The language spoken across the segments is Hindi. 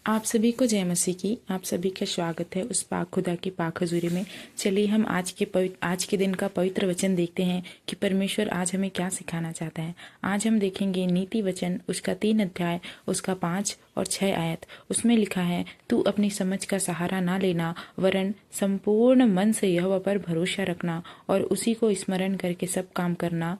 आप सभी को जय मसीह की। आप सभी का स्वागत है उस पाक खुदा की पाक हजूरी में। चलिए हम आज के दिन का पवित्र वचन देखते हैं कि परमेश्वर आज हमें क्या सिखाना चाहता है। आज हम देखेंगे नीति वचन उसका 3 अध्याय उसका 5 और 6 आयत। उसमें लिखा है, तू अपनी समझ का सहारा ना लेना, वरन संपूर्ण मन से यहोवा पर भरोसा रखना और उसी को स्मरण करके सब काम करना,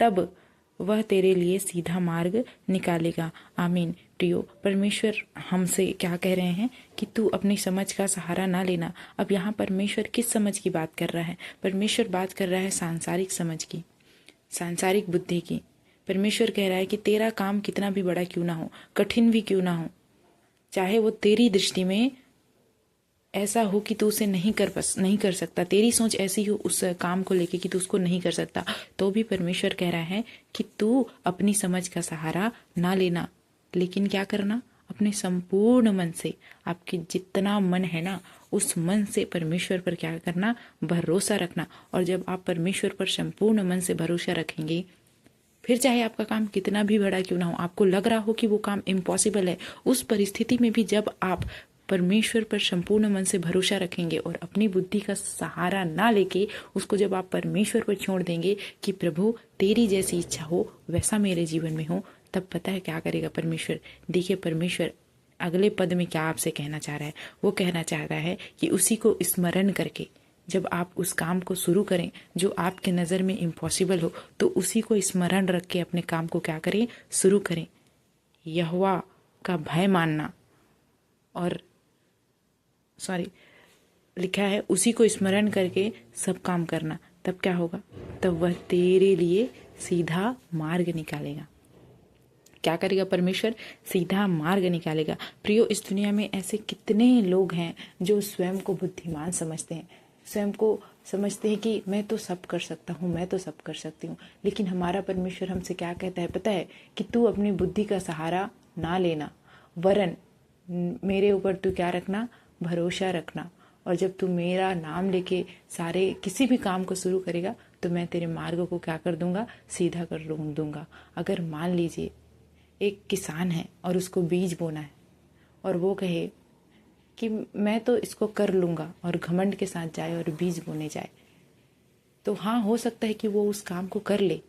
तब वह तेरे लिए सीधा मार्ग निकालेगा। आमीन। प्रियो, परमेश्वर हमसे क्या कह रहे हैं कि तू अपनी समझ का सहारा ना लेना। अब यहाँ परमेश्वर किस समझ की बात कर रहा है? परमेश्वर बात कर रहा है सांसारिक समझ की, सांसारिक बुद्धि की। परमेश्वर कह रहा है कि तेरा काम कितना भी बड़ा क्यों ना हो, कठिन भी क्यों ना हो, चाहे वो तेरी दृष्टि में ऐसा हो कि तू उसे नहीं कर सकता, तेरी सोच ऐसी हो उस काम को लेके कि तू उसको नहीं कर सकता, तो भी परमेश्वर कह रहा है कि तू अपनी समझ का सहारा ना लेना, लेकिन क्या करना? अपने संपूर्ण मन से, आपके जितना मन है ना, उस मन से परमेश्वर पर क्या करना? भरोसा रखना। और जब आप परमेश्वर पर संपूर्ण मन से भरोसा रखेंगे, फिर चाहे आपका काम कितना भी बड़ा क्यों ना हो, आपको लग रहा हो कि वो काम इम्पॉसिबल है, उस परिस्थिति में भी जब आप परमेश्वर पर संपूर्ण मन से भरोसा रखेंगे और अपनी बुद्धि का सहारा ना लेके उसको जब आप परमेश्वर पर छोड़ देंगे कि प्रभु तेरी जैसी इच्छा हो वैसा मेरे जीवन में हो, तब पता है क्या करेगा परमेश्वर? देखिए, परमेश्वर अगले पद में क्या आपसे कहना चाह रहा है। वो कहना चाह रहा है कि उसी को स्मरण करके जब आप उस काम को शुरू करें जो आपके नज़र में इम्पॉसिबल हो, तो उसी को स्मरण रख के अपने काम को क्या करें? शुरू करें। यहोवा का भय मानना, और लिखा है उसी को स्मरण करके सब काम करना, तब क्या होगा? तब वह तेरे लिए सीधा मार्ग निकालेगा। क्या करेगा परमेश्वर? सीधा मार्ग निकालेगा। प्रियो, इस दुनिया में ऐसे कितने लोग हैं जो स्वयं को बुद्धिमान समझते हैं, स्वयं को समझते हैं कि मैं तो सब कर सकता हूँ, मैं तो सब कर सकती हूँ। लेकिन हमारा परमेश्वर हमसे क्या कहता है पता है? कि तू अपनी बुद्धि का सहारा ना लेना, वरन मेरे ऊपर तू क्या रखना? भरोसा रखना। और जब तू मेरा नाम लेके सारे किसी भी काम को शुरू करेगा, तो मैं तेरे मार्ग को क्या कर दूंगा? सीधा कर दूंगा। अगर मान लीजिए एक किसान है और उसको बीज बोना है, और वो कहे कि मैं तो इसको कर लूँगा, और घमंड के साथ जाए और बीज बोने जाए, तो हाँ, हो सकता है कि वो उस काम को कर ले,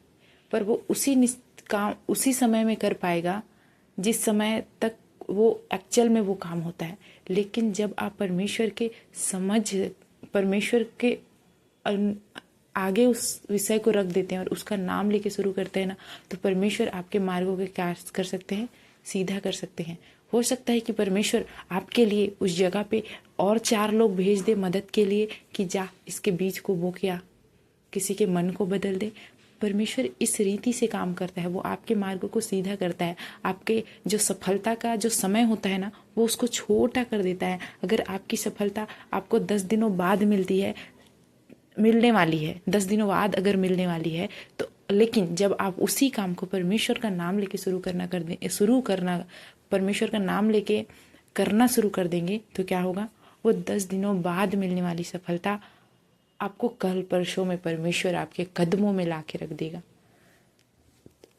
पर वो उसी समय में कर पाएगा जिस समय तक वो एक्चुअल में वो काम होता है। लेकिन जब आप परमेश्वर के आगे उस विषय को रख देते हैं और उसका नाम लेके शुरू करते हैं ना, तो परमेश्वर आपके मार्गों के क्या कर सकते हैं? सीधा कर सकते हैं। हो सकता है कि परमेश्वर आपके लिए उस जगह पे और 4 लोग भेज दे मदद के लिए कि जा इसके बीज को बो के आ, किसी के मन को बदल दे। परमेश्वर इस रीति से काम करता है, वो आपके मार्ग को सीधा करता है। आपके जो सफलता का जो समय होता है ना, वो उसको छोटा कर देता है। अगर आपकी सफलता आपको 10 दिनों बाद मिलने वाली है, 10 दिनों बाद अगर मिलने वाली है, तो लेकिन जब आप उसी काम को परमेश्वर का नाम लेके परमेश्वर का नाम लेके करना शुरू कर देंगे, तो क्या होगा? वो 10 दिनों बाद मिलने वाली सफलता आपको कल परसों में परमेश्वर आपके कदमों में ला के रख देगा।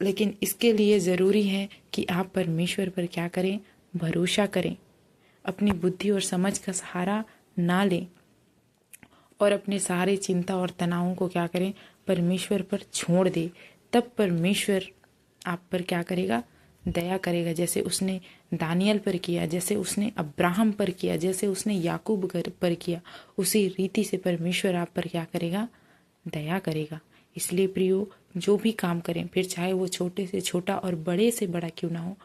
लेकिन इसके लिए ज़रूरी है कि आप परमेश्वर पर क्या करें? भरोसा करें, अपनी बुद्धि और समझ का सहारा ना लें, और अपने सारे चिंता और तनावों को क्या करें? परमेश्वर पर छोड़ दे। तब परमेश्वर आप पर क्या करेगा? दया करेगा। जैसे उसने दानियल पर किया, जैसे उसने अब्राहम पर किया, जैसे उसने याकूब पर किया, उसी रीति से परमेश्वर आप पर क्या करेगा? दया करेगा। इसलिए प्रियो, जो भी काम करें, फिर चाहे वो छोटे से छोटा और बड़े से बड़ा क्यों ना हो,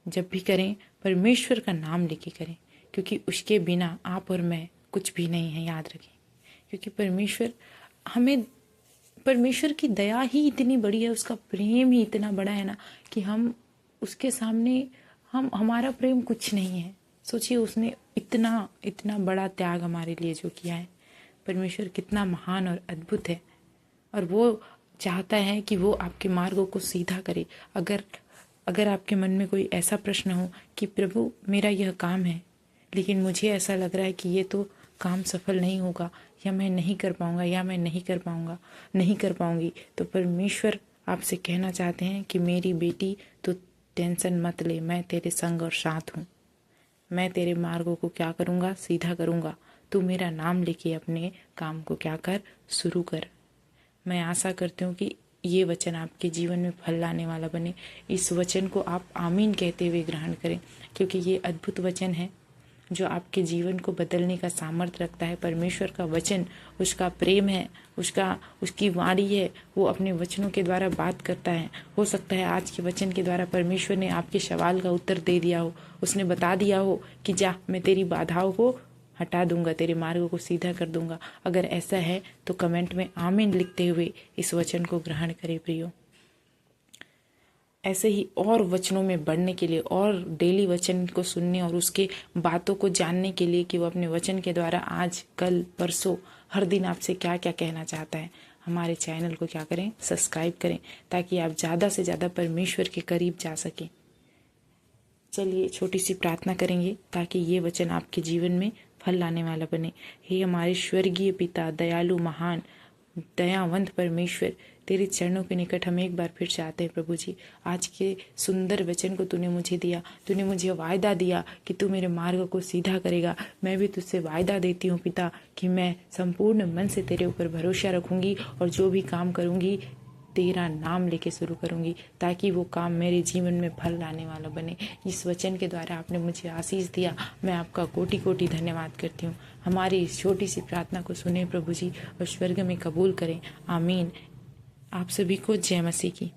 जब भी करें परमेश्वर का नाम लेके करें, क्योंकि उसके बिना आप और मैं कुछ भी नहीं है, याद रखें। क्योंकि परमेश्वर की दया ही इतनी बड़ी है, उसका प्रेम ही इतना बड़ा है ना, कि हम उसके सामने हमारा प्रेम कुछ नहीं है। सोचिए, उसने इतना इतना बड़ा त्याग हमारे लिए जो किया है। परमेश्वर कितना महान और अद्भुत है, और वो चाहता है कि वो आपके मार्गों को सीधा करे। अगर आपके मन में कोई ऐसा प्रश्न हो कि प्रभु मेरा यह काम है, लेकिन मुझे ऐसा लग रहा है कि ये तो काम सफल नहीं होगा, या मैं नहीं कर पाऊंगा, या मैं नहीं कर पाऊंगी, तो परमेश्वर आपसे कहना चाहते हैं कि मेरी बेटी, तो टेंशन मत ले, मैं तेरे संग और साथ हूँ। मैं तेरे मार्गों को क्या करूँगा, सीधा करूँगा। तू मेरा नाम लेके अपने काम को क्या कर, शुरू कर। मैं आशा करती हूँ कि ये वचन आपके जीवन में फल लाने वाला बने। इस वचन को आप आमीन कहते हुए ग्रहण करें, क्योंकि ये अद्भुत वचन है जो आपके जीवन को बदलने का सामर्थ्य रखता है। परमेश्वर का वचन उसका प्रेम है, उसकी वाणी है, वो अपने वचनों के द्वारा बात करता है। हो सकता है आज के वचन के द्वारा परमेश्वर ने आपके सवाल का उत्तर दे दिया हो, उसने बता दिया हो कि जा, मैं तेरी बाधाओं को हटा दूंगा, तेरे मार्गों को सीधा कर दूंगा। अगर ऐसा है तो कमेंट में आमीन लिखते हुए इस वचन को ग्रहण करें प्रियो। ऐसे ही और वचनों में बढ़ने के लिए और डेली वचन को सुनने और उसके बातों को जानने के लिए कि वो अपने वचन के द्वारा आज, कल, परसों, हर दिन आपसे क्या क्या कहना चाहता है, हमारे चैनल को क्या करें, सब्सक्राइब करें, ताकि आप ज़्यादा से ज़्यादा परमेश्वर के करीब जा सकें। चलिए छोटी सी प्रार्थना करेंगे ताकि ये वचन आपके जीवन में फल लाने वाला बने। हे हमारे स्वर्गीय पिता, दयालु, महान, दयावंत परमेश्वर, तेरे चरणों के निकट हम एक बार फिर चाहते हैं प्रभु जी। आज के सुंदर वचन को तूने मुझे दिया, तूने मुझे वायदा दिया कि तू मेरे मार्ग को सीधा करेगा। मैं भी तुझसे वायदा देती हूँ पिता कि मैं संपूर्ण मन से तेरे ऊपर भरोसा रखूंगी और जो भी काम करूंगी तेरा नाम लेके शुरू करूंगी, ताकि वो काम मेरे जीवन में फल लाने वाला बने। इस वचन के द्वारा आपने मुझे आशीष दिया, मैं आपका कोटि कोटि धन्यवाद करती हूँ। हमारी इस छोटी सी प्रार्थना को सुने प्रभु जी और स्वर्ग में कबूल करें। आमीन। आप सभी को जय मसीह की।